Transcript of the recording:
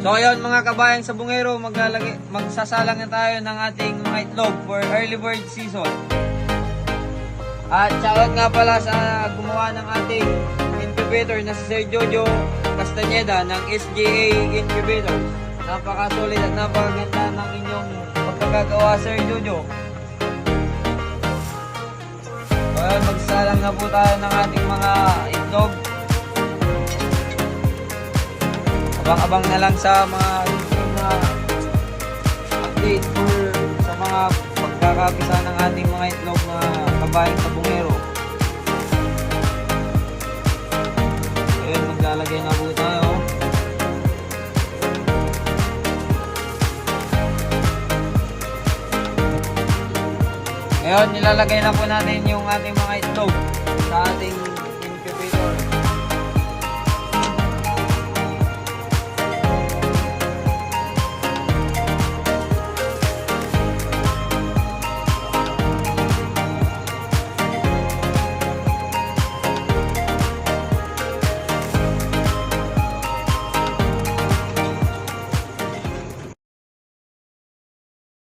So ayun mga kabayang sa bungero, magsasalang na tayo ng ating mga itlog for early bird season. At shoutout nga pala sa gumawa ng ating incubator na si Sir Jojo Castañeda ng SGA Incubator. Napakasulit at napakaganda ng inyong pagkakagawa, Sir Jojo. So ayun, magsasalang na po tayo ng ating mga itlog. Abang-abang na lang sa mga na update for sa mga pagkakapisa ng ating mga itlog na kabayang sa bungero. Ayun, maglalagay na po tayo. Ngayon, nilalagay na po natin yung ating mga itlog sa ating